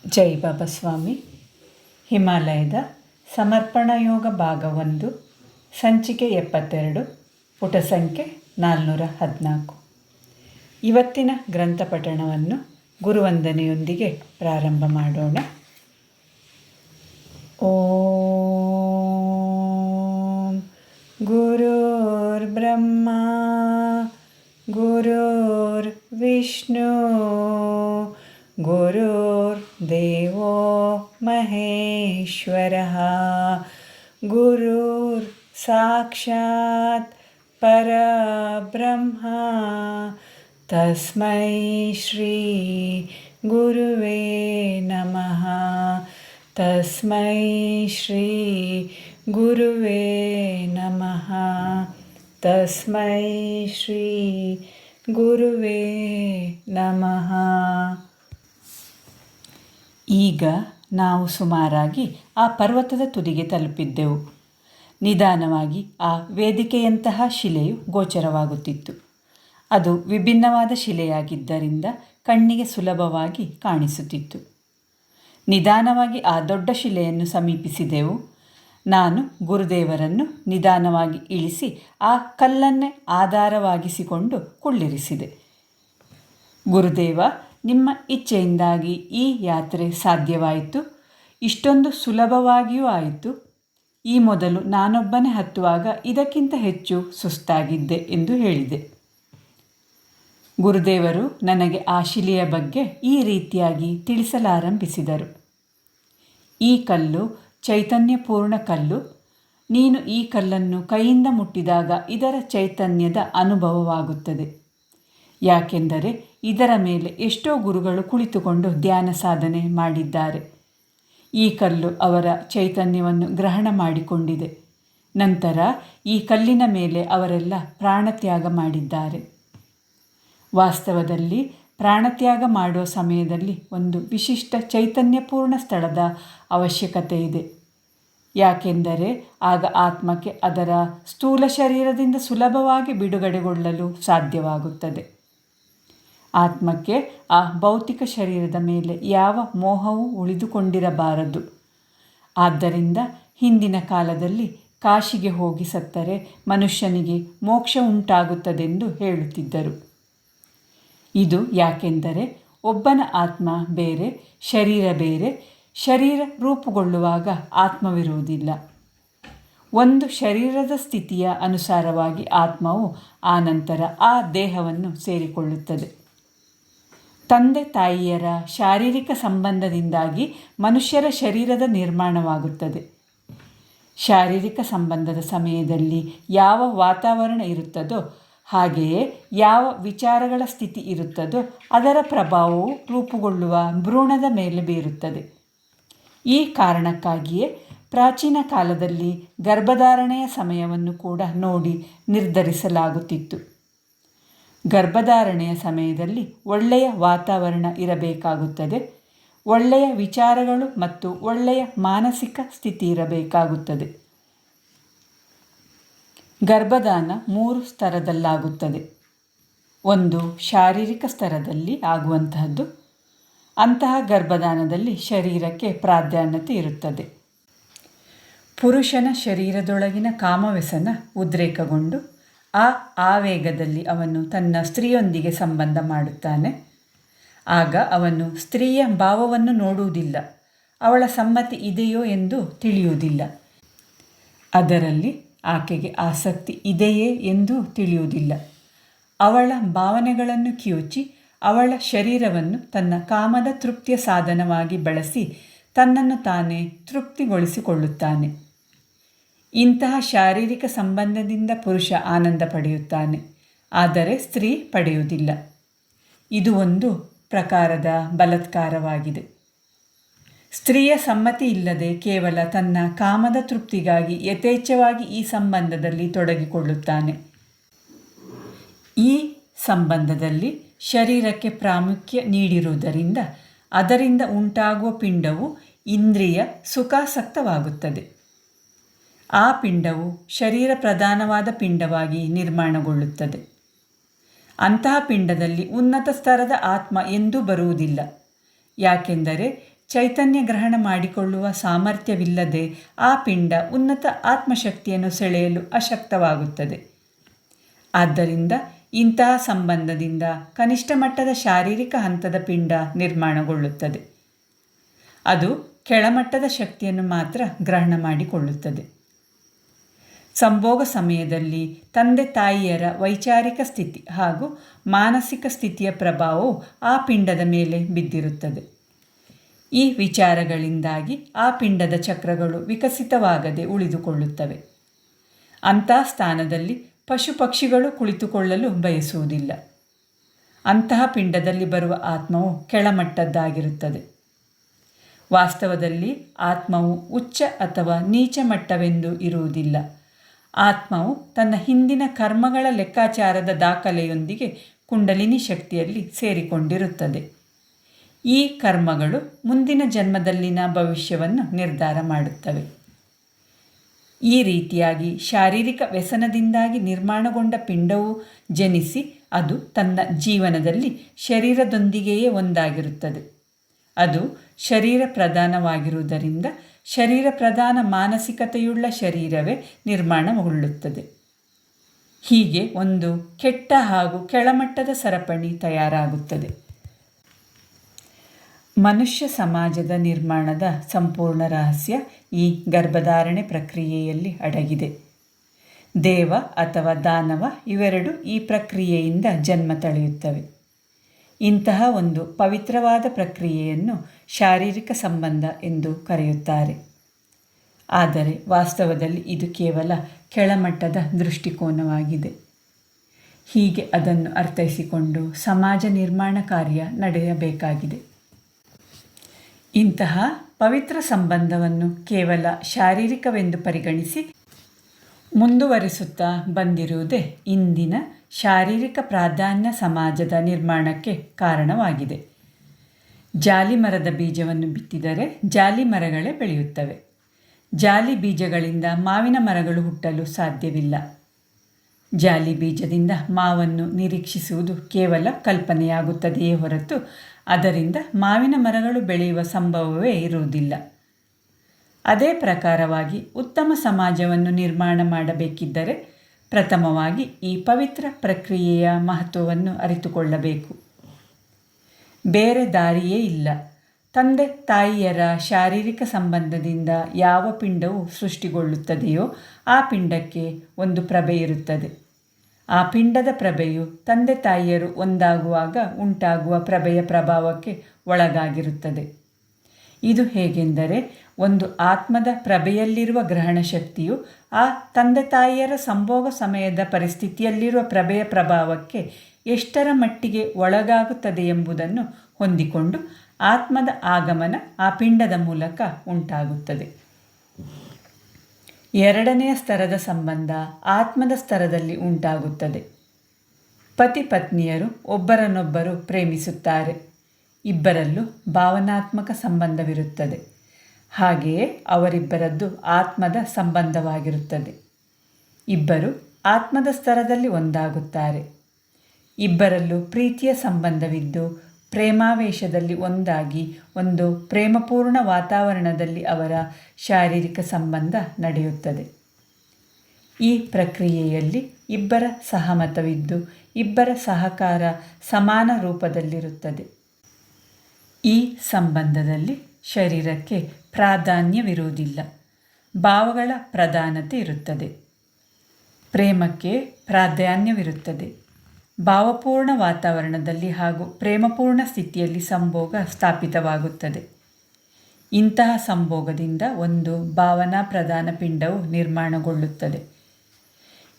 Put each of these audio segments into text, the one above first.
ಜೈ ಬಾಬಾ ಸ್ವಾಮಿ. ಹಿಮಾಲಯದ ಸಮರ್ಪಣಾ ಯೋಗ ಭಾಗ 1, ಸಂಚಿಕೆ 72, ಪುಟ ಸಂಖ್ಯೆ 414. ಇವತ್ತಿನ ಗ್ರಂಥ ಪಠಣವನ್ನು ಗುರುವಂದನೆಯೊಂದಿಗೆ ಪ್ರಾರಂಭ ಮಾಡೋಣ. ಓಂ ಗುರುರ್ ಬ್ರಹ್ಮ ಗುರುರ್ ವಿಷ್ಣು ಗುರುರ್ದೇವೋ ಮಹೇಶ್ವರಃ ಗುರುರ್ ಸಾಕ್ಷಾತ್ ಪರಬ್ರಹ್ಮ ತಸ್ಮೈ ಶ್ರೀ ಗುರುವೇ ನಮಃ. ತಸ್ಮೈ ಶ್ರೀ ಗುರುವೇ ನಮಃ. ತಸ್ಮೈ ಶ್ರೀ ಗುರುವೇ ನಮಃ. ಈಗ ನಾವು ಸುಮಾರಾಗಿ ಆ ಪರ್ವತದ ತುದಿಗೆ ತಲುಪಿದ್ದೆವು. ನಿಧಾನವಾಗಿ ಆ ವೇದಿಕೆಯಂತಹ ಶಿಲೆಯು ಗೋಚರವಾಗುತ್ತಿತ್ತು. ಅದು ವಿಭಿನ್ನವಾದ ಶಿಲೆಯಾಗಿದ್ದರಿಂದ ಕಣ್ಣಿಗೆ ಸುಲಭವಾಗಿ ಕಾಣಿಸುತ್ತಿತ್ತು. ನಿಧಾನವಾಗಿ ಆ ದೊಡ್ಡ ಶಿಲೆಯನ್ನು ಸಮೀಪಿಸಿದೆವು. ನಾನು ಗುರುದೇವರನ್ನು ನಿಧಾನವಾಗಿ ಇಳಿಸಿ ಆ ಕಲ್ಲನ್ನೇ ಆಧಾರವಾಗಿಸಿಕೊಂಡು ಕುಳ್ಳಿರಿಸಿದೆ. ಗುರುದೇವ, ನಿಮ್ಮ ಇಚ್ಛೆಯಿಂದಾಗಿ ಈ ಯಾತ್ರೆ ಸಾಧ್ಯವಾಯಿತು. ಇಷ್ಟೊಂದು ಸುಲಭವಾಗಿಯೂ ಆಯಿತು. ಈ ಮೊದಲು ನಾನೊಬ್ಬನೇ ಹತ್ತುವಾಗ ಇದಕ್ಕಿಂತ ಹೆಚ್ಚು ಸುಸ್ತಾಗಿದ್ದೆ ಎಂದು ಹೇಳಿದೆ. ಗುರುದೇವರು ನನಗೆ ಆ ಶಿಲೆಯ ಬಗ್ಗೆ ಈ ರೀತಿಯಾಗಿ ತಿಳಿಸಲಾರಂಭಿಸಿದರು. ಈ ಕಲ್ಲು ಚೈತನ್ಯಪೂರ್ಣ ಕಲ್ಲು. ನೀನು ಈ ಕಲ್ಲನ್ನು ಕೈಯಿಂದ ಮುಟ್ಟಿದಾಗ ಇದರ ಚೈತನ್ಯದ ಅನುಭವವಾಗುತ್ತದೆ. ಯಾಕೆಂದರೆ ಇದರ ಮೇಲೆ ಎಷ್ಟೋ ಗುರುಗಳು ಕುಳಿತುಕೊಂಡು ಧ್ಯಾನ ಸಾಧನೆ ಮಾಡಿದ್ದಾರೆ. ಈ ಕಲ್ಲು ಅವರ ಚೈತನ್ಯವನ್ನು ಗ್ರಹಣ ಮಾಡಿಕೊಂಡಿದೆ. ನಂತರ ಈ ಕಲ್ಲಿನ ಮೇಲೆ ಅವರೆಲ್ಲ ಪ್ರಾಣತ್ಯಾಗ ಮಾಡಿದ್ದಾರೆ. ವಾಸ್ತವದಲ್ಲಿ ಪ್ರಾಣತ್ಯಾಗ ಮಾಡುವ ಸಮಯದಲ್ಲಿ ಒಂದು ವಿಶಿಷ್ಟ ಚೈತನ್ಯಪೂರ್ಣ ಸ್ಥಳದ ಅವಶ್ಯಕತೆ ಇದೆ. ಯಾಕೆಂದರೆ ಆಗ ಆತ್ಮಕ್ಕೆ ಅದರ ಸ್ಥೂಲ ಶರೀರದಿಂದ ಸುಲಭವಾಗಿ ಬಿಡುಗಡೆಗೊಳ್ಳಲು ಸಾಧ್ಯವಾಗುತ್ತದೆ. ಆತ್ಮಕ್ಕೆ ಆ ಭೌತಿಕ ಶರೀರದ ಮೇಲೆ ಯಾವ ಮೋಹವೂ ಉಳಿದುಕೊಂಡಿರಬಾರದು. ಆದ್ದರಿಂದ ಹಿಂದಿನ ಕಾಲದಲ್ಲಿ ಕಾಶಿಗೆ ಹೋಗಿ ಸತ್ತರೆ ಮನುಷ್ಯನಿಗೆ ಮೋಕ್ಷ ಉಂಟಾಗುತ್ತದೆಂದು ಹೇಳುತ್ತಿದ್ದರು. ಇದು ಯಾಕೆಂದರೆ ಒಬ್ಬನ ಆತ್ಮ ಬೇರೆ, ಶರೀರ ಬೇರೆ. ಶರೀರ ರೂಪುಗೊಳ್ಳುವಾಗ ಆತ್ಮವಿರುವುದಿಲ್ಲ. ಒಂದು ಶರೀರದ ಸ್ಥಿತಿಯ ಅನುಸಾರವಾಗಿ ಆತ್ಮವು ಆನಂತರ ಆ ದೇಹವನ್ನು ಸೇರಿಕೊಳ್ಳುತ್ತದೆ. ತಂದೆ ತಾಯಿಯರ ಶಾರೀರಿಕ ಸಂಬಂಧದಿಂದಾಗಿ ಮನುಷ್ಯರ ಶರೀರದ ನಿರ್ಮಾಣವಾಗುತ್ತದೆ. ಶಾರೀರಿಕ ಸಂಬಂಧದ ಸಮಯದಲ್ಲಿ ಯಾವ ವಾತಾವರಣ ಇರುತ್ತದೋ ಹಾಗೆಯೇ ಯಾವ ವಿಚಾರಗಳ ಸ್ಥಿತಿ ಇರುತ್ತದೋ ಅದರ ಪ್ರಭಾವವು ರೂಪುಗೊಳ್ಳುವ ಭ್ರೂಣದ ಮೇಲೆ ಬೀರುತ್ತದೆ. ಈ ಕಾರಣಕ್ಕಾಗಿಯೇ ಪ್ರಾಚೀನ ಕಾಲದಲ್ಲಿ ಗರ್ಭಧಾರಣೆಯ ಸಮಯವನ್ನು ಕೂಡ ನೋಡಿ ನಿರ್ಧರಿಸಲಾಗುತ್ತಿತ್ತು. ಗರ್ಭಧಾರಣೆಯ ಸಮಯದಲ್ಲಿ ಒಳ್ಳೆಯ ವಾತಾವರಣ ಇರಬೇಕಾಗುತ್ತದೆ. ಒಳ್ಳೆಯ ವಿಚಾರಗಳು ಮತ್ತು ಒಳ್ಳೆಯ ಮಾನಸಿಕ ಸ್ಥಿತಿ ಇರಬೇಕಾಗುತ್ತದೆ. ಗರ್ಭದಾನ 3 ಸ್ತರದಲ್ಲಾಗುತ್ತದೆ. ಒಂದು ಶಾರೀರಿಕ ಸ್ತರದಲ್ಲಿ ಆಗುವಂತಹದ್ದು. ಅಂತಹ ಗರ್ಭದಾನದಲ್ಲಿ ಶರೀರಕ್ಕೆ ಪ್ರಾಧಾನ್ಯತೆ ಇರುತ್ತದೆ. ಪುರುಷನ ಶರೀರದೊಳಗಿನ ಕಾಮವ್ಯಸನ ಉದ್ರೇಕಗೊಂಡು ಆ ಆವೇಗದಲ್ಲಿ ಅವನು ತನ್ನ ಸ್ತ್ರೀಯೊಂದಿಗೆ ಸಂಬಂಧ ಮಾಡುತ್ತಾನೆ. ಆಗ ಅವನು ಸ್ತ್ರೀಯ ಭಾವವನ್ನು ನೋಡುವುದಿಲ್ಲ. ಅವಳ ಸಮ್ಮತಿ ಇದೆಯೋ ಎಂದು ತಿಳಿಯುವುದಿಲ್ಲ. ಅದರಲ್ಲಿ ಆಕೆಗೆ ಆಸಕ್ತಿ ಇದೆಯೇ ಎಂದು ತಿಳಿಯುವುದಿಲ್ಲ. ಅವಳ ಭಾವನೆಗಳನ್ನು ಕಿವುಚಿ ಅವಳ ಶರೀರವನ್ನು ತನ್ನ ಕಾಮದ ತೃಪ್ತಿಯ ಸಾಧನವಾಗಿ ಬಳಸಿ ತನ್ನನ್ನು ತಾನೇ ತೃಪ್ತಿಗೊಳಿಸಿಕೊಳ್ಳುತ್ತಾನೆ. ಇಂತಹ ಶಾರೀರಿಕ ಸಂಬಂಧದಿಂದ ಪುರುಷ ಆನಂದ ಪಡೆಯುತ್ತಾನೆ, ಆದರೆ ಸ್ತ್ರೀ ಪಡೆಯುವುದಿಲ್ಲ. ಇದು ಒಂದು ಪ್ರಕಾರದ ಬಲಾತ್ಕಾರವಾಗಿದೆ. ಸ್ತ್ರೀಯ ಸಮ್ಮತಿ ಇಲ್ಲದೆ ಕೇವಲ ತನ್ನ ಕಾಮದ ತೃಪ್ತಿಗಾಗಿ ಯಥೇಚ್ಛವಾಗಿ ಈ ಸಂಬಂಧದಲ್ಲಿ ತೊಡಗಿಕೊಳ್ಳುತ್ತಾನೆ. ಈ ಸಂಬಂಧದಲ್ಲಿ ಶರೀರಕ್ಕೆ ಪ್ರಾಮುಖ್ಯ ನೀಡಿರುವುದರಿಂದ ಅದರಿಂದ ಉಂಟಾಗುವ ಪಿಂಡವು ಇಂದ್ರಿಯ ಸುಖಾಸಕ್ತವಾಗುತ್ತದೆ. ಆ ಪಿಂಡವು ಶರೀರ ಪ್ರಧಾನವಾದ ಪಿಂಡವಾಗಿ ನಿರ್ಮಾಣಗೊಳ್ಳುತ್ತದೆ. ಅಂತಹ ಪಿಂಡದಲ್ಲಿ ಉನ್ನತ ಸ್ತರದ ಆತ್ಮ ಎಂದೂ ಬರುವುದಿಲ್ಲ. ಯಾಕೆಂದರೆ ಚೈತನ್ಯ ಗ್ರಹಣ ಮಾಡಿಕೊಳ್ಳುವ ಸಾಮರ್ಥ್ಯವಿಲ್ಲದೆ ಆ ಪಿಂಡ ಉನ್ನತ ಆತ್ಮಶಕ್ತಿಯನ್ನು ಸೆಳೆಯಲು ಅಶಕ್ತವಾಗುತ್ತದೆ. ಆದ್ದರಿಂದ ಇಂತಹ ಸಂಬಂಧದಿಂದ ಕನಿಷ್ಠ ಮಟ್ಟದ ಶಾರೀರಿಕ ಹಂತದ ಪಿಂಡ ನಿರ್ಮಾಣಗೊಳ್ಳುತ್ತದೆ. ಅದು ಕೆಳಮಟ್ಟದ ಶಕ್ತಿಯನ್ನು ಮಾತ್ರ ಗ್ರಹಣ ಮಾಡಿಕೊಳ್ಳುತ್ತದೆ. ಸಂಭೋಗ ಸಮಯದಲ್ಲಿ ತಂದೆ ತಾಯಿಯರ ವೈಚಾರಿಕ ಸ್ಥಿತಿ ಹಾಗೂ ಮಾನಸಿಕ ಸ್ಥಿತಿಯ ಪ್ರಭಾವವು ಆ ಪಿಂಡದ ಮೇಲೆ ಬಿದ್ದಿರುತ್ತದೆ. ಈ ವಿಚಾರಗಳಿಂದಾಗಿ ಆ ಪಿಂಡದ ಚಕ್ರಗಳು ವಿಕಸಿತವಾಗದೆ ಉಳಿದುಕೊಳ್ಳುತ್ತವೆ. ಅಂತಹ ಸ್ಥಾನದಲ್ಲಿ ಪಶು ಪಕ್ಷಿಗಳು ಕುಳಿತುಕೊಳ್ಳಲು ಬಯಸುವುದಿಲ್ಲ. ಅಂತಹ ಪಿಂಡದಲ್ಲಿ ಬರುವ ಆತ್ಮವು ಕೆಳಮಟ್ಟದ್ದಾಗಿರುತ್ತದೆ. ವಾಸ್ತವದಲ್ಲಿ ಆತ್ಮವು ಉಚ್ಚ ಅಥವಾ ನೀಚ ಮಟ್ಟವೆಂದು ಇರುವುದಿಲ್ಲ. ಆತ್ಮವು ತನ್ನ ಹಿಂದಿನ ಕರ್ಮಗಳ ಲೆಕ್ಕಾಚಾರದ ದಾಖಲೆಯೊಂದಿಗೆ ಕುಂಡಲಿನಿ ಶಕ್ತಿಯಲ್ಲಿ ಸೇರಿಕೊಂಡಿರುತ್ತದೆ. ಈ ಕರ್ಮಗಳು ಮುಂದಿನ ಜನ್ಮದಲ್ಲಿನ ಭವಿಷ್ಯವನ್ನು ನಿರ್ಧಾರ ಮಾಡುತ್ತವೆ. ಈ ರೀತಿಯಾಗಿ ಶಾರೀರಿಕ ವ್ಯಸನದಿಂದಾಗಿ ನಿರ್ಮಾಣಗೊಂಡ ಪಿಂಡವು ಜನಿಸಿ ಅದು ತನ್ನ ಜೀವನದಲ್ಲಿ ಶರೀರದೊಂದಿಗೆಯೇ ಒಂದಾಗಿರುತ್ತದೆ. ಅದು ಶರೀರ ಪ್ರಧಾನವಾಗಿರುವುದರಿಂದ ಶರೀರ ಪ್ರಧಾನ ಮಾನಸಿಕತೆಯುಳ್ಳ ಶರೀರವೇ ನಿರ್ಮಾಣಗೊಳ್ಳುತ್ತದೆ. ಹೀಗೆ ಒಂದು ಕೆಟ್ಟ ಹಾಗೂ ಕೆಳಮಟ್ಟದ ಸರಪಣಿ ತಯಾರಾಗುತ್ತದೆ. ಮನುಷ್ಯ ಸಮಾಜದ ನಿರ್ಮಾಣದ ಸಂಪೂರ್ಣ ರಹಸ್ಯ ಈ ಗರ್ಭಧಾರಣೆ ಪ್ರಕ್ರಿಯೆಯಲ್ಲಿ ಅಡಗಿದೆ. ದೇವ ಅಥವಾ ದಾನವ ಇವೆರಡು ಈ ಪ್ರಕ್ರಿಯೆಯಿಂದ ಜನ್ಮ ತಳೆಯುತ್ತವೆ. ಇಂತಹ ಒಂದು ಪವಿತ್ರವಾದ ಪ್ರಕ್ರಿಯೆಯನ್ನು ಶಾರೀರಿಕ ಸಂಬಂಧ ಎಂದು ಕರೆಯುತ್ತಾರೆ. ಆದರೆ ವಾಸ್ತವದಲ್ಲಿ ಇದು ಕೇವಲ ಕೆಳಮಟ್ಟದ ದೃಷ್ಟಿಕೋನವಾಗಿದೆ. ಹೀಗೆ ಅದನ್ನು ಅರ್ಥೈಸಿಕೊಂಡು ಸಮಾಜ ನಿರ್ಮಾಣ ಕಾರ್ಯ ನಡೆಯಬೇಕಾಗಿದೆ. ಇಂತಹ ಪವಿತ್ರ ಸಂಬಂಧವನ್ನು ಕೇವಲ ಶಾರೀರಿಕವೆಂದು ಪರಿಗಣಿಸಿ ಮುಂದುವರಿಸುತ್ತಾ ಬಂದಿರುವುದೇ ಇಂದಿನ ಶಾರೀರಿಕ ಪ್ರಾಧಾನ್ಯ ಸಮಾಜದ ನಿರ್ಮಾಣಕ್ಕೆ ಕಾರಣವಾಗಿದೆ. ಜಾಲಿ ಮರದ ಬೀಜವನ್ನು ಬಿತ್ತಿದರೆ ಜಾಲಿ ಮರಗಳೇ ಬೆಳೆಯುತ್ತವೆ. ಜಾಲಿ ಬೀಜಗಳಿಂದ ಮಾವಿನ ಮರಗಳು ಹುಟ್ಟಲು ಸಾಧ್ಯವಿಲ್ಲ. ಜಾಲಿ ಬೀಜದಿಂದ ಮಾವನ್ನು ನಿರೀಕ್ಷಿಸುವುದು ಕೇವಲ ಕಲ್ಪನೆಯಾಗುತ್ತದೆಯೇ ಹೊರತು ಅದರಿಂದ ಮಾವಿನ ಮರಗಳು ಬೆಳೆಯುವ ಸಂಭವವೇ ಇರುವುದಿಲ್ಲ. ಅದೇ ಪ್ರಕಾರವಾಗಿ ಉತ್ತಮ ಸಮಾಜವನ್ನು ನಿರ್ಮಾಣ ಮಾಡಬೇಕಿದ್ದರೆ ಪ್ರಥಮವಾಗಿ ಈ ಪವಿತ್ರ ಪ್ರಕ್ರಿಯೆಯ ಮಹತ್ವವನ್ನು ಅರಿತುಕೊಳ್ಳಬೇಕು. ಬೇರೆ ದಾರಿಯೇ ಇಲ್ಲ. ತಂದೆ ತಾಯಿಯರ ಶಾರೀರಿಕ ಸಂಬಂಧದಿಂದ ಯಾವ ಪಿಂಡವು ಸೃಷ್ಟಿಗೊಳ್ಳುತ್ತದೆಯೋ ಆ ಪಿಂಡಕ್ಕೆ ಒಂದು ಪ್ರಭೆ ಇರುತ್ತದೆ. ಆ ಪಿಂಡದ ಪ್ರಭೆಯು ತಂದೆ ತಾಯಿಯರು ಒಂದಾಗುವಾಗ ಉಂಟಾಗುವ ಪ್ರಭೆಯ ಪ್ರಭಾವಕ್ಕೆ ಒಳಗಾಗಿರುತ್ತದೆ. ಇದು ಹೇಗೆಂದರೆ, ಒಂದು ಆತ್ಮದ ಪ್ರಭೆಯಲ್ಲಿರುವ ಗ್ರಹಣ ಶಕ್ತಿಯು ಆ ತಂದೆ ತಾಯಿಯರ ಸಂಭೋಗ ಸಮಯದ ಪರಿಸ್ಥಿತಿಯಲ್ಲಿರುವ ಪ್ರಭೆಯ ಪ್ರಭಾವಕ್ಕೆ ಎಷ್ಟರ ಮಟ್ಟಿಗೆ ಒಳಗಾಗುತ್ತದೆ ಎಂಬುದನ್ನು ಹೊಂದಿಕೊಂಡು ಆತ್ಮದ ಆಗಮನ ಆ ಪಿಂಡದ ಮೂಲಕ ಉಂಟಾಗುತ್ತದೆ. ಎರಡನೆಯ ಸ್ತರದ ಸಂಬಂಧ ಆತ್ಮದ ಸ್ತರದಲ್ಲಿ ಉಂಟಾಗುತ್ತದೆ. ಪತಿ ಪತ್ನಿಯರು ಒಬ್ಬರನ್ನೊಬ್ಬರು ಪ್ರೇಮಿಸುತ್ತಾರೆ. ಇಬ್ಬರಲ್ಲೂ ಭಾವನಾತ್ಮಕ ಸಂಬಂಧವಿರುತ್ತದೆ. ಹಾಗೆಯೇ ಅವರಿಬ್ಬರದ್ದು ಆತ್ಮದ ಸಂಬಂಧವಾಗಿರುತ್ತದೆ. ಇಬ್ಬರು ಆತ್ಮದ ಸ್ತರದಲ್ಲಿ ಒಂದಾಗುತ್ತಾರೆ. ಇಬ್ಬರಲ್ಲೂ ಪ್ರೀತಿಯ ಸಂಬಂಧವಿದ್ದು ಪ್ರೇಮಾವೇಶದಲ್ಲಿ ಒಂದಾಗಿ ಒಂದು ಪ್ರೇಮಪೂರ್ಣ ವಾತಾವರಣದಲ್ಲಿ ಅವರ ಶಾರೀರಿಕ ಸಂಬಂಧ ನಡೆಯುತ್ತದೆ. ಈ ಪ್ರಕ್ರಿಯೆಯಲ್ಲಿ ಇಬ್ಬರ ಸಹಮತವಿದ್ದು ಇಬ್ಬರ ಸಹಕಾರ ಸಮಾನ ರೂಪದಲ್ಲಿರುತ್ತದೆ. ಈ ಸಂಬಂಧದಲ್ಲಿ ಶರೀರಕ್ಕೆ ಪ್ರಾಧಾನ್ಯವಿರುವುದಿಲ್ಲ. ಭಾವಗಳ ಪ್ರಧಾನತೆ ಇರುತ್ತದೆ. ಪ್ರೇಮಕ್ಕೆ ಪ್ರಾಧಾನ್ಯವಿರುತ್ತದೆ. ಭಾವಪೂರ್ಣ ವಾತಾವರಣದಲ್ಲಿ ಹಾಗೂ ಪ್ರೇಮಪೂರ್ಣ ಸ್ಥಿತಿಯಲ್ಲಿ ಸಂಭೋಗ ಸ್ಥಾಪಿತವಾಗುತ್ತದೆ. ಇಂತಹ ಸಂಭೋಗದಿಂದ ಒಂದು ಭಾವನಾ ಪ್ರಧಾನ ಪಿಂಡವು ನಿರ್ಮಾಣಗೊಳ್ಳುತ್ತದೆ.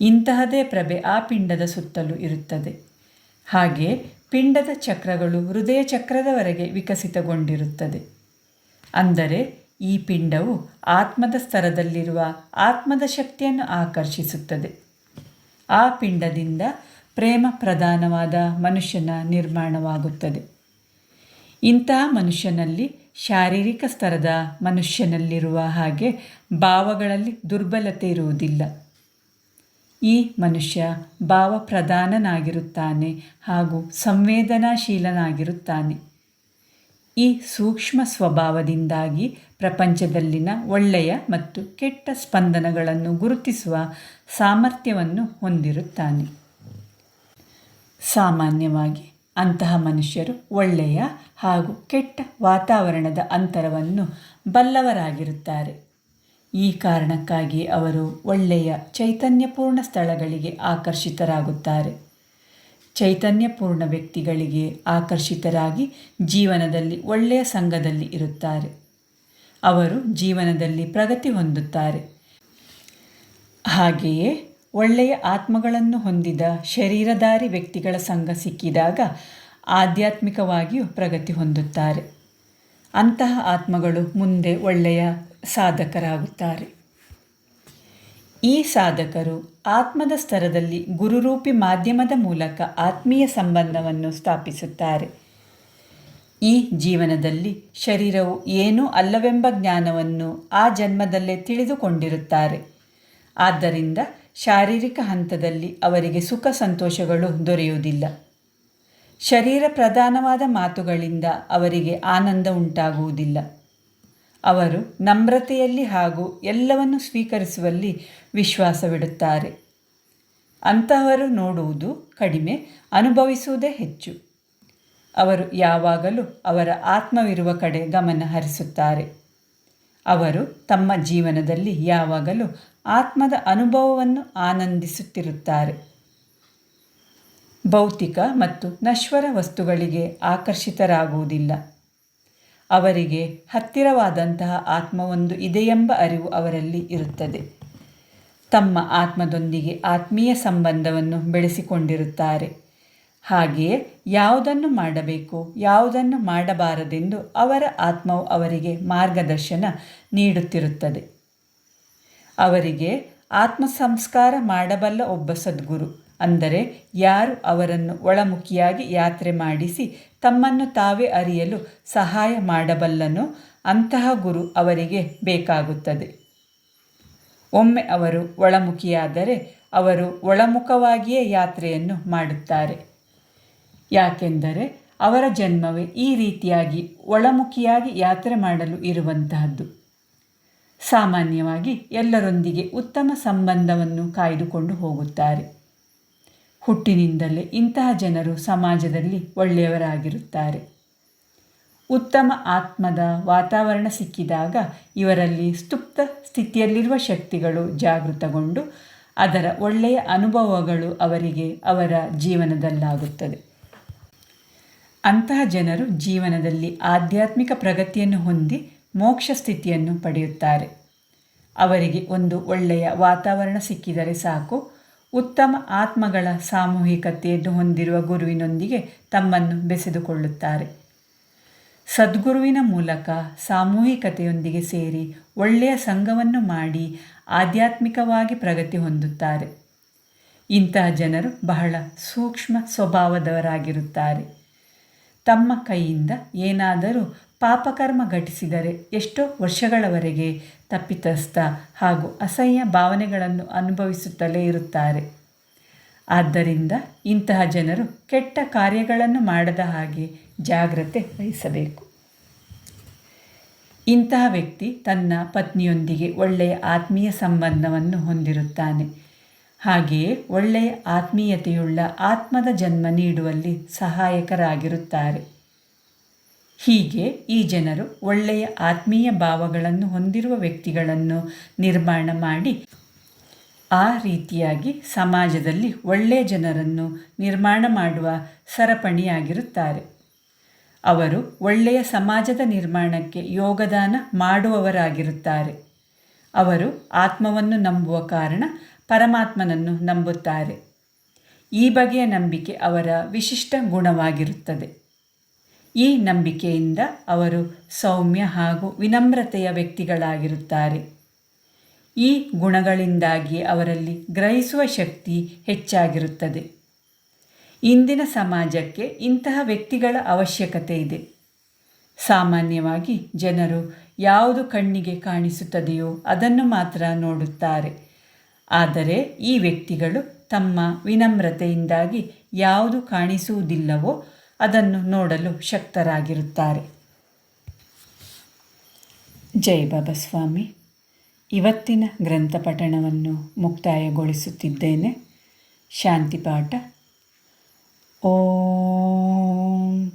ಇಂತಹದೇ ಪ್ರಭೆ ಆ ಪಿಂಡದ ಸುತ್ತಲೂ ಇರುತ್ತದೆ. ಹಾಗೆಯೇ ಪಿಂಡದ ಚಕ್ರಗಳು ಹೃದಯ ಚಕ್ರದವರೆಗೆ ವಿಕಸಿತಗೊಂಡಿರುತ್ತದೆ. ಅಂದರೆ ಈ ಪಿಂಡವು ಆತ್ಮದ ಸ್ತರದಲ್ಲಿರುವ ಆತ್ಮದ ಶಕ್ತಿಯನ್ನು ಆಕರ್ಷಿಸುತ್ತದೆ. ಆ ಪಿಂಡದಿಂದ ಪ್ರೇಮ ಪ್ರಧಾನವಾದ ಮನುಷ್ಯನ ನಿರ್ಮಾಣವಾಗುತ್ತದೆ. ಇಂತಹ ಮನುಷ್ಯನಲ್ಲಿ ಶಾರೀರಿಕ ಸ್ತರದ ಮನುಷ್ಯನಲ್ಲಿರುವ ಹಾಗೆ ಭಾವಗಳಲ್ಲಿ ದುರ್ಬಲತೆ ಇರುವುದಿಲ್ಲ. ಈ ಮನುಷ್ಯ ಭಾವಪ್ರಧಾನನಾಗಿರುತ್ತಾನೆ ಹಾಗೂ ಸಂವೇದನಾಶೀಲನಾಗಿರುತ್ತಾನೆ. ಈ ಸೂಕ್ಷ್ಮ ಸ್ವಭಾವದಿಂದಾಗಿ ಪ್ರಪಂಚದಲ್ಲಿನ ಒಳ್ಳೆಯ ಮತ್ತು ಕೆಟ್ಟ ಸ್ಪಂದನಗಳನ್ನು ಗುರುತಿಸುವ ಸಾಮರ್ಥ್ಯವನ್ನು ಹೊಂದಿರುತ್ತಾನೆ. ಸಾಮಾನ್ಯವಾಗಿ ಅಂತಹ ಮನುಷ್ಯರು ಒಳ್ಳೆಯ ಹಾಗೂ ಕೆಟ್ಟ ವಾತಾವರಣದ ಅಂತರವನ್ನು ಬಲ್ಲವರಾಗಿರುತ್ತಾರೆ. ಈ ಕಾರಣಕ್ಕಾಗಿ ಅವರು ಒಳ್ಳೆಯ ಚೈತನ್ಯಪೂರ್ಣ ಸ್ಥಳಗಳಿಗೆ ಆಕರ್ಷಿತರಾಗುತ್ತಾರೆ. ಚೈತನ್ಯಪೂರ್ಣ ವ್ಯಕ್ತಿಗಳಿಗೆ ಆಕರ್ಷಿತರಾಗಿ ಜೀವನದಲ್ಲಿ ಒಳ್ಳೆಯ ಸಂಘದಲ್ಲಿ ಇರುತ್ತಾರೆ. ಅವರು ಜೀವನದಲ್ಲಿ ಪ್ರಗತಿ ಹೊಂದುತ್ತಾರೆ. ಹಾಗೆಯೇ ಒಳ್ಳೆಯ ಆತ್ಮಗಳನ್ನು ಹೊಂದಿದ ಶರೀರಧಾರಿ ವ್ಯಕ್ತಿಗಳ ಸಂಘ ಸಿಕ್ಕಿದಾಗ ಆಧ್ಯಾತ್ಮಿಕವಾಗಿಯೂ ಪ್ರಗತಿ ಹೊಂದುತ್ತಾರೆ. ಅಂತಹ ಆತ್ಮಗಳು ಮುಂದೆ ಒಳ್ಳೆಯ ಸಾಧಕರಾಗುತ್ತಾರೆ. ಈ ಸಾಧಕರು ಆತ್ಮದ ಸ್ತರದಲ್ಲಿ ಗುರುರೂಪಿ ಮಾಧ್ಯಮದ ಮೂಲಕ ಆತ್ಮೀಯ ಸಂಬಂಧವನ್ನು ಸ್ಥಾಪಿಸುತ್ತಾರೆ. ಈ ಜೀವನದಲ್ಲಿ ಶರೀರವು ಏನೂ ಅಲ್ಲವೆಂಬ ಜ್ಞಾನವನ್ನು ಆ ಜನ್ಮದಲ್ಲೇ ತಿಳಿದುಕೊಂಡಿರುತ್ತಾರೆ. ಆದ್ದರಿಂದ ಶಾರೀರಿಕ ಹಂತದಲ್ಲಿ ಅವರಿಗೆ ಸುಖ ಸಂತೋಷಗಳು ದೊರೆಯುವುದಿಲ್ಲ. ಶರೀರ ಪ್ರಧಾನವಾದ ಮಾತುಗಳಿಂದ ಅವರಿಗೆ ಆನಂದ ಉಂಟಾಗುವುದಿಲ್ಲ. ಅವರು ನಮ್ರತೆಯಲ್ಲಿ ಹಾಗೂ ಎಲ್ಲವನ್ನು ಸ್ವೀಕರಿಸುವಲ್ಲಿ ವಿಶ್ವಾಸವಿಡುತ್ತಾರೆ. ಅಂತಹವರು ನೋಡುವುದು ಕಡಿಮೆ, ಅನುಭವಿಸುವುದೇ ಹೆಚ್ಚು. ಅವರು ಯಾವಾಗಲೂ ಅವರ ಆತ್ಮವಿರುವ ಕಡೆ ಗಮನ ಹರಿಸುತ್ತಾರೆ. ಅವರು ತಮ್ಮ ಜೀವನದಲ್ಲಿ ಯಾವಾಗಲೂ ಆತ್ಮದ ಅನುಭವವನ್ನು ಆನಂದಿಸುತ್ತಿರುತ್ತಾರೆ. ಭೌತಿಕ ಮತ್ತು ನಶ್ವರ ವಸ್ತುಗಳಿಗೆ ಆಕರ್ಷಿತರಾಗುವುದಿಲ್ಲ. ಅವರಿಗೆ ಹತ್ತಿರವಾದಂತಹ ಆತ್ಮವೊಂದು ಇದೆಯೆಂಬ ಅರಿವು ಅವರಲ್ಲಿ ಇರುತ್ತದೆ. ತಮ್ಮ ಆತ್ಮದೊಂದಿಗೆ ಆತ್ಮೀಯ ಸಂಬಂಧವನ್ನು ಬೆಳೆಸಿಕೊಂಡಿರುತ್ತಾರೆ. ಹಾಗೆಯೇ ಯಾವುದನ್ನು ಮಾಡಬೇಕು, ಯಾವುದನ್ನು ಮಾಡಬಾರದೆಂದು ಅವರ ಆತ್ಮವು ಅವರಿಗೆ ಮಾರ್ಗದರ್ಶನ ನೀಡುತ್ತಿರುತ್ತದೆ. ಅವರಿಗೆ ಆತ್ಮ ಸಂಸ್ಕಾರ ಮಾಡಬಲ್ಲ ಒಬ್ಬ ಸದ್ಗುರು, ಅಂದರೆ ಯಾರು ಅವರನ್ನು ಒಳಮುಖಿಯಾಗಿ ಯಾತ್ರೆ ಮಾಡಿಸಿ ತಮ್ಮನ್ನು ತಾವೇ ಅರಿಯಲು ಸಹಾಯ ಮಾಡಬಲ್ಲನೋ ಅಂತಹ ಗುರು ಅವರಿಗೆ ಬೇಕಾಗುತ್ತದೆ. ಒಮ್ಮೆ ಅವರು ಒಳಮುಖಿಯಾದರೆ ಅವರು ಒಳಮುಖವಾಗಿಯೇ ಯಾತ್ರೆಯನ್ನು ಮಾಡುತ್ತಾರೆ. ಯಾಕೆಂದರೆ ಅವರ ಜನ್ಮವೇ ಈ ರೀತಿಯಾಗಿ ಒಳಮುಖಿಯಾಗಿ ಯಾತ್ರೆ ಮಾಡಲು ಇರುವಂತಹದ್ದು. ಸಾಮಾನ್ಯವಾಗಿ ಎಲ್ಲರೊಂದಿಗೆ ಉತ್ತಮ ಸಂಬಂಧವನ್ನು ಕಾಯ್ದುಕೊಂಡು ಹೋಗುತ್ತಾರೆ. ಹುಟ್ಟಿನಿಂದಲೇ ಇಂತಹ ಜನರು ಸಮಾಜದಲ್ಲಿ ಒಳ್ಳೆಯವರಾಗಿರುತ್ತಾರೆ. ಉತ್ತಮ ಆತ್ಮದ ವಾತಾವರಣ ಸಿಕ್ಕಿದಾಗ ಇವರಲ್ಲಿ ಸುಪ್ತ ಸ್ಥಿತಿಯಲ್ಲಿರುವ ಶಕ್ತಿಗಳು ಜಾಗೃತಗೊಂಡು ಅದರ ಒಳ್ಳೆಯ ಅನುಭವಗಳು ಅವರಿಗೆ ಅವರ ಜೀವನದಲ್ಲಾಗುತ್ತದೆ. ಅಂತಹ ಜನರು ಜೀವನದಲ್ಲಿ ಆಧ್ಯಾತ್ಮಿಕ ಪ್ರಗತಿಯನ್ನು ಹೊಂದಿ ಮೋಕ್ಷ ಸ್ಥಿತಿಯನ್ನು ಪಡೆಯುತ್ತಾರೆ. ಅವರಿಗೆ ಒಂದು ಒಳ್ಳೆಯ ವಾತಾವರಣ ಸಿಕ್ಕಿದರೆ ಸಾಕು. ಉತ್ತಮ ಆತ್ಮಗಳ ಸಾಮೂಹಿಕತೆಯನ್ನು ಹೊಂದಿರುವ ಗುರುವಿನೊಂದಿಗೆ ತಮ್ಮನ್ನು ಬೆಸೆದುಕೊಳ್ಳುತ್ತಾರೆ. ಸದ್ಗುರುವಿನ ಮೂಲಕ ಸಾಮೂಹಿಕತೆಯೊಂದಿಗೆ ಸೇರಿ ಒಳ್ಳೆಯ ಸಂಘವನ್ನು ಮಾಡಿ ಆಧ್ಯಾತ್ಮಿಕವಾಗಿ ಪ್ರಗತಿ ಹೊಂದುತ್ತಾರೆ. ಇಂತಹ ಜನರು ಬಹಳ ಸೂಕ್ಷ್ಮ ಸ್ವಭಾವದವರಾಗಿರುತ್ತಾರೆ. ತಮ್ಮ ಕೈಯಿಂದ ಏನಾದರೂ ಪಾಪಕರ್ಮ ಘಟಿಸಿದರೆ ಎಷ್ಟೋ ವರ್ಷಗಳವರೆಗೆ ತಪ್ಪಿತಸ್ಥ ಹಾಗೂ ಅಸಹ್ಯ ಭಾವನೆಗಳನ್ನು ಅನುಭವಿಸುತ್ತಲೇ ಇರುತ್ತಾರೆ. ಆದ್ದರಿಂದ ಇಂತಹ ಜನರು ಕೆಟ್ಟ ಕಾರ್ಯಗಳನ್ನು ಮಾಡದ ಹಾಗೆ ಜಾಗ್ರತೆ ವಹಿಸಬೇಕು. ಇಂತಹ ವ್ಯಕ್ತಿ ತನ್ನ ಪತ್ನಿಯೊಂದಿಗೆ ಒಳ್ಳೆಯ ಆತ್ಮೀಯ ಸಂಬಂಧವನ್ನು ಹೊಂದಿರುತ್ತಾನೆ. ಹಾಗೆಯೇ ಒಳ್ಳೆಯ ಆತ್ಮೀಯತೆಯುಳ್ಳ ಆತ್ಮದ ಜನ್ಮ ನೀಡುವಲ್ಲಿ ಸಹಾಯಕರಾಗಿರುತ್ತಾರೆ. ಹೀಗೆ ಈ ಜನರು ಒಳ್ಳೆಯ ಆತ್ಮೀಯ ಭಾವಗಳನ್ನು ಹೊಂದಿರುವ ವ್ಯಕ್ತಿಗಳನ್ನು ನಿರ್ಮಾಣ ಮಾಡಿ ಆ ರೀತಿಯಾಗಿ ಸಮಾಜದಲ್ಲಿ ಒಳ್ಳೆಯ ಜನರನ್ನು ನಿರ್ಮಾಣ ಮಾಡುವ ಸರಪಣಿಯಾಗಿರುತ್ತಾರೆ. ಅವರು ಒಳ್ಳೆಯ ಸಮಾಜದ ನಿರ್ಮಾಣಕ್ಕೆ ಯೋಗದಾನ ಮಾಡುವವರಾಗಿರುತ್ತಾರೆ. ಅವರು ಆತ್ಮವನ್ನು ನಂಬುವ ಕಾರಣ ಪರಮಾತ್ಮನನ್ನು ನಂಬುತ್ತಾರೆ. ಈ ಬಗೆಯ ನಂಬಿಕೆ ಅವರ ವಿಶಿಷ್ಟ ಗುಣವಾಗಿರುತ್ತದೆ. ಈ ನಂಬಿಕೆಯಿಂದ ಅವರು ಸೌಮ್ಯ ಹಾಗೂ ವಿನಮ್ರತೆಯ ವ್ಯಕ್ತಿಗಳಾಗಿರುತ್ತಾರೆ. ಈ ಗುಣಗಳಿಂದಾಗಿ ಅವರಲ್ಲಿ ಗ್ರಹಿಸುವ ಶಕ್ತಿ ಹೆಚ್ಚಾಗಿರುತ್ತದೆ. ಇಂದಿನ ಸಮಾಜಕ್ಕೆ ಇಂತಹ ವ್ಯಕ್ತಿಗಳ ಅವಶ್ಯಕತೆ ಇದೆ. ಸಾಮಾನ್ಯವಾಗಿ ಜನರು ಯಾವುದು ಕಣ್ಣಿಗೆ ಕಾಣಿಸುತ್ತದೆಯೋ ಅದನ್ನು ಮಾತ್ರ ನೋಡುತ್ತಾರೆ. ಆದರೆ ಈ ವ್ಯಕ್ತಿಗಳು ತಮ್ಮ ವಿನಮ್ರತೆಯಿಂದಾಗಿ ಯಾವುದು ಕಾಣಿಸುವುದಿಲ್ಲವೋ ಅದನ್ನು ನೋಡಲು ಶಕ್ತರಾಗಿರುತ್ತಾರೆ. ಜೈ ಬಾಬಾ ಸ್ವಾಮಿ. ಇವತ್ತಿನ ಗ್ರಂಥ ಪಠಣವನ್ನು ಮುಕ್ತಾಯಗೊಳಿಸುತ್ತಿದ್ದೇನೆ. ಶಾಂತಿ ಪಾಠ. ಓಂ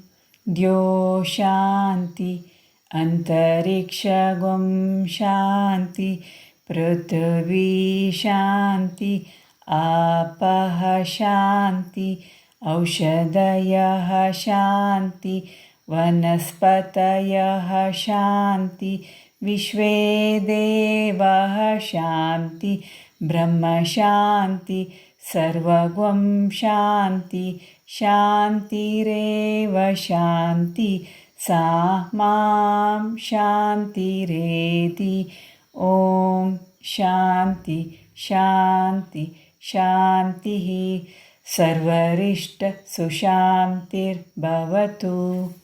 ದ್ಯೋ ಶಾಂತಿ ಅಂತರಿಕ್ಷಗಂ ಶಾಂತಿ ಪೃಥ್ವೀ ಶಾಂತಿ ಆಪಃ ಶಾಂತಿ ಔಷಧಯಃ ಶಾಂತಿ ವನಸ್ಪತಯಃ ಶಾಂತಿ ವಿಶ್ವೇ ದೇವಃ ಶಾಂತಿ ಬ್ರಹ್ಮ ಶಾಂತಿ ಸರ್ವಗಂ ಶಾಂತಿ ಶಾಂತಿರೇವ ಶಾಂತಿ ಸಾ ಮಾಂ ಶಾಂತಿರೇತಿ. ಓಂ ಶಾಂತಿ ಶಾಂತಿ ಶಾಂತಿ. ಸರ್ವರಿಷ್ಟ ಸುಶಾಂತಿರ್ಭವತು.